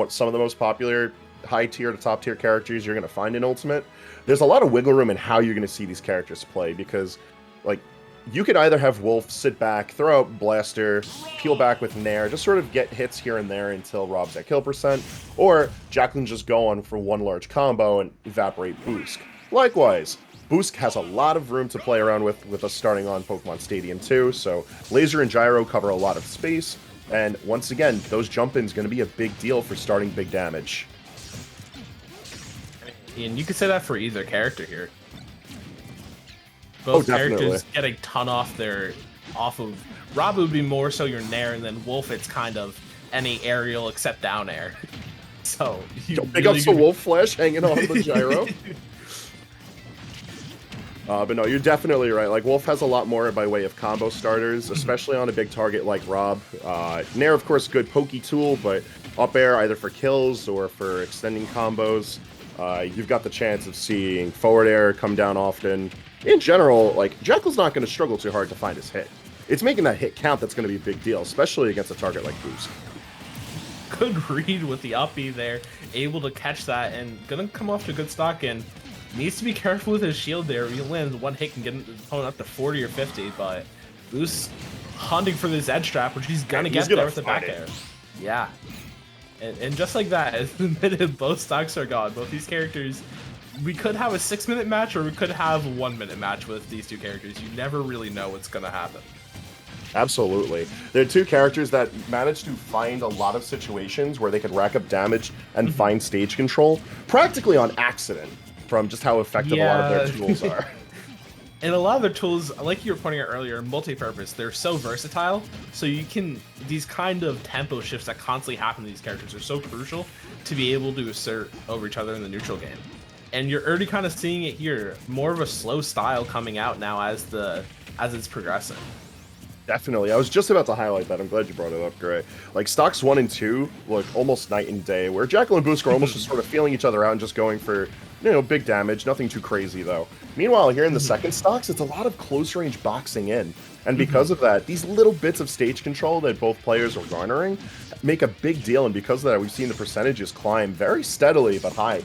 some of the most popular high tier to top tier characters you're going to find in Ultimate. There's a lot of wiggle room in how you're going to see these characters play because, like, you could either have Wolf sit back, throw out Blaster, peel back with Nair, just sort of get hits here and there until Rob's at kill percent, or Jakal can just go on for one large combo and evaporate Boosk. Likewise, Boosk has a lot of room to play around with us starting on Pokemon Stadium 2, so Laser and Gyro cover a lot of space, and once again, those jump-ins going to be a big deal for starting big damage. And you could say that for either character here. Both characters get a ton off of Rob would be more so your Nair, and then Wolf it's kind of any aerial except down air. So big ups to Wolf Flash hanging on the gyro. But no, you're definitely right. Like, Wolf has a lot more by way of combo starters, especially on a big target like Rob. Nair, of course, good pokey tool, but up air either for kills or for extending combos. You've got the chance of seeing forward air come down often. In general, like, Jakal's not going to struggle too hard to find his hit. It's making that hit count that's going to be a big deal, especially against a target like Boosk. Good read with the up B there, able to catch that, and gonna come off to good stock, and needs to be careful with his shield there. If he lands one hit can get his opponent up to 40 or 50, but Boosk hunting for this edge trap, which he's gonna get there with the back air. Yeah. And just like that, as admitted, both stocks are gone. Both these characters, we could have a 6-minute match or we could have a 1-minute match with these two characters. You never really know what's going to happen. Absolutely. They're two characters that manage to find a lot of situations where they could rack up damage and find stage control practically on accident from just how effective a lot of their tools are. And a lot of their tools, like you were pointing out earlier, multi-purpose. They're so versatile, so you can, these kind of tempo shifts that constantly happen to these characters are so crucial to be able to assert over each other in the neutral game. And you're already kind of seeing it here, more of a slow style coming out now as it's progressing. Definitely. I was just about to highlight that. I'm glad you brought it up, Gray. Like, stocks 1 and 2 look almost night and day, where Jakal and Boosk are almost just sort of feeling each other out and just going for, you know, big damage. Nothing too crazy, though. Meanwhile, here in the second stocks, it's a lot of close-range boxing in. And because of that, these little bits of stage control that both players are garnering make a big deal. And because of that, we've seen the percentages climb very steadily, but high.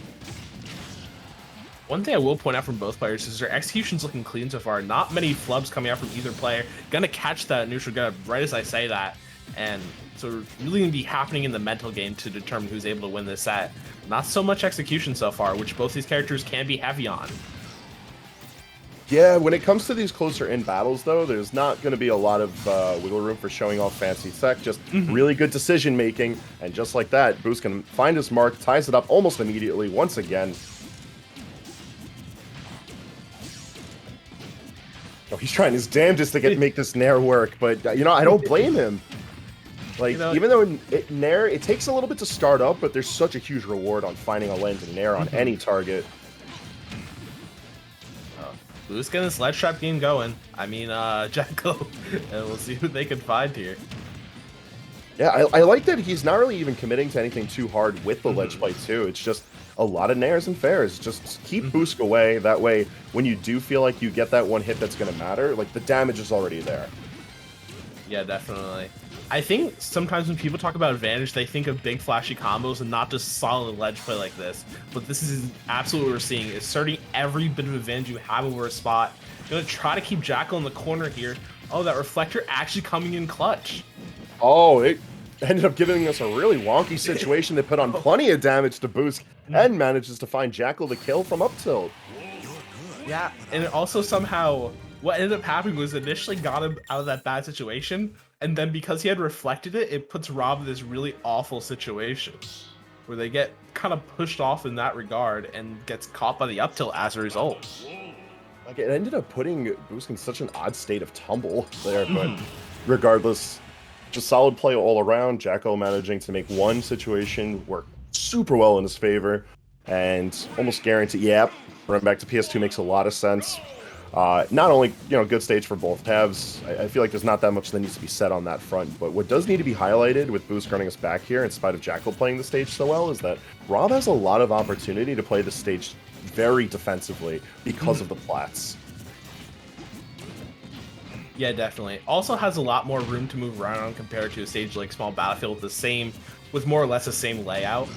One thing I will point out from both players is their execution's looking clean so far. Not many flubs coming out from either player. Gonna catch that neutral gun right as I say that. And so really gonna be happening in the mental game to determine who's able to win this set. Not so much execution so far, which both these characters can be heavy on. Yeah, when it comes to these closer in battles, though, there's not going to be a lot of wiggle room for showing off fancy tech, just really good decision making, and just like that, Boosk can find his mark, ties it up almost immediately once again. Oh, he's trying his damnedest to make this Nair work, but, you know, I don't blame him. Like, even though Nair, it takes a little bit to start up, but there's such a huge reward on finding a landing Nair on any target. Boosk getting this ledge trap game going. I mean, Jakal, and we'll see who they can find here. Yeah, I like that he's not really even committing to anything too hard with the ledge play, too. It's just a lot of nairs and fairs. Just keep Boosk away. That way, when you do feel like you get that one hit that's going to matter, like, the damage is already there. Yeah, definitely. I think sometimes when people talk about advantage, they think of big flashy combos and not just solid ledge play like this. But this is absolutely what we're seeing. It's asserting every bit of advantage you have over a spot. You're going to try to keep Jakal in the corner here. Oh, that reflector actually coming in clutch. Oh, it ended up giving us a really wonky situation that put on plenty of damage to Boosk and manages to find Jakal the kill from up tilt. Yeah, and it also somehow, what ended up happening was initially got him out of that bad situation, and then because he had reflected it, it puts Rob in this really awful situation where they get kind of pushed off in that regard and gets caught by the up tilt as a result. Like, it ended up putting Boosk in such an odd state of tumble there, but regardless, just solid play all around. Jakal managing to make one situation work super well in his favor, and almost guarantee, run back to PS2 makes a lot of sense. Not only, you know, good stage for both halves, I feel like there's not that much that needs to be said on that front, but what does need to be highlighted with Boosk running us back here, in spite of Jakal playing the stage so well, is that Rob has a lot of opportunity to play the stage very defensively because of the plats. Yeah, definitely. Also has a lot more room to move around on compared to a stage like Small Battlefield with the same with more or less the same layout.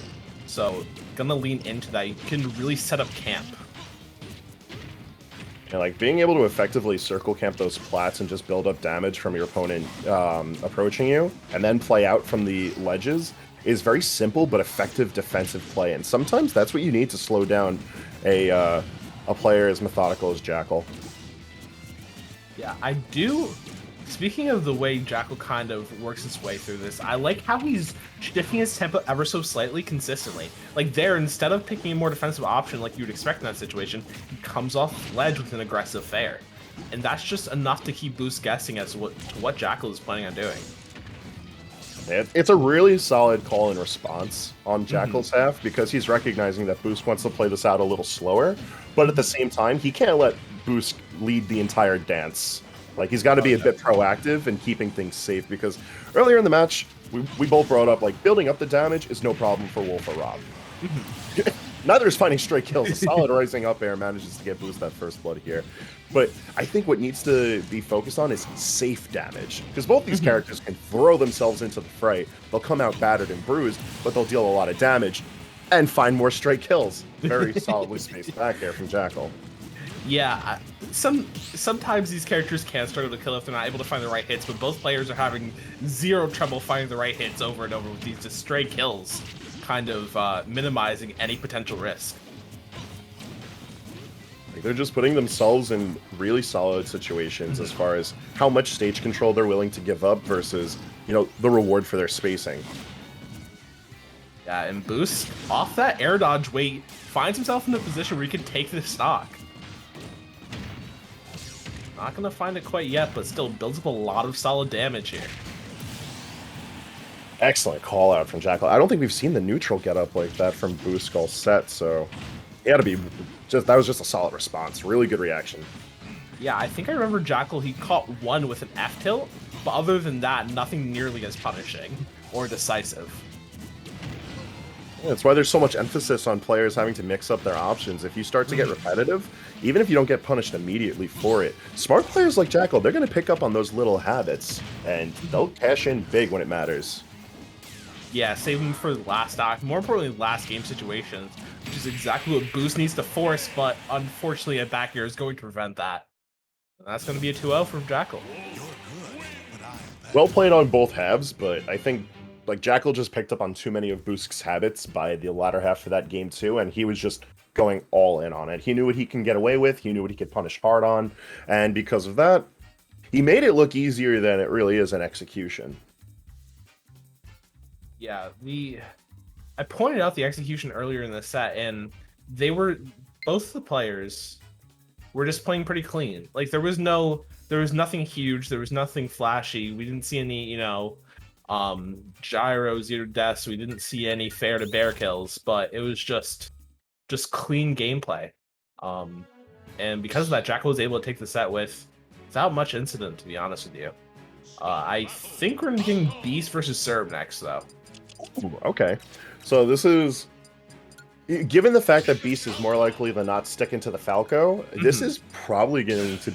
So gonna lean into that. You can really set up camp. And like being able to effectively circle camp those plats and just build up damage from your opponent approaching you, and then play out from the ledges is very simple but effective defensive play. And sometimes that's what you need to slow down a player as methodical as Jakal. Yeah, I do. Speaking of the way Jakal kind of works his way through this, I like how he's shifting his tempo ever so slightly consistently. Like there, instead of picking a more defensive option like you'd expect in that situation, he comes off ledge with an aggressive fair. And that's just enough to keep Boost guessing as to what Jakal is planning on doing. It's a really solid call and response on Jakal's half, because he's recognizing that Boost wants to play this out a little slower, but at the same time, he can't let Boost lead the entire dance. Like, he's got to be a bit proactive and keeping things safe, because earlier in the match, we both brought up, like, building up the damage is no problem for Wolf or R.O.B. Neither is finding straight kills. A solid rising up air manages to get Boost that first blood here. But I think what needs to be focused on is safe damage, because both these characters can throw themselves into the fray. They'll come out battered and bruised, but they'll deal a lot of damage and find more straight kills. Very solidly spaced back there from Jakal. Yeah, sometimes these characters can struggle to kill if they're not able to find the right hits, but both players are having zero trouble finding the right hits over and over with these just stray kills, kind of minimizing any potential risk. Like, they're just putting themselves in really solid situations as far as how much stage control they're willing to give up versus, you know, the reward for their spacing. Yeah, and Boost, off that air dodge weight, finds himself in a position where he can take this stock. Not gonna find it quite yet, but still builds up a lot of solid damage here. Excellent call out from Jakal. I don't think we've seen the neutral get up like that from Boosk all set, so it had to be just, that was just a solid response. Really good reaction. Yeah, I think I remember Jakal, he caught one with an F tilt, but other than that, nothing nearly as punishing or decisive. Yeah, that's why there's so much emphasis on players having to mix up their options. If you start to get repetitive, even if you don't get punished immediately for it, smart players like Jakal, they're going to pick up on those little habits, and they'll cash in big when it matters. Yeah, save them for the last stock, more importantly, last game situations, which is exactly what Boost needs to force, but unfortunately a back air is going to prevent that. And that's going to be a 2-0 from Jakal. Well played on both halves, but I think like Jakal just picked up on too many of Boosk's habits by the latter half of that game too, and he was just going all in on it. He knew what he can get away with, he knew what he could punish hard on, and because of that, he made it look easier than it really is in execution. Yeah, I pointed out the execution earlier in the set, and both the players were just playing pretty clean. Like there was nothing huge, there was nothing flashy. We didn't see any, gyro zero deaths. We didn't see any fair to bear kills, but it was just clean gameplay. And because of that, Jakal was able to take the set without much incident, to be honest with you. I think we're getting Beast versus R.O.B next, though. Ooh, okay, so this is, given the fact that Beast is more likely than not sticking to the Falco, this is probably going to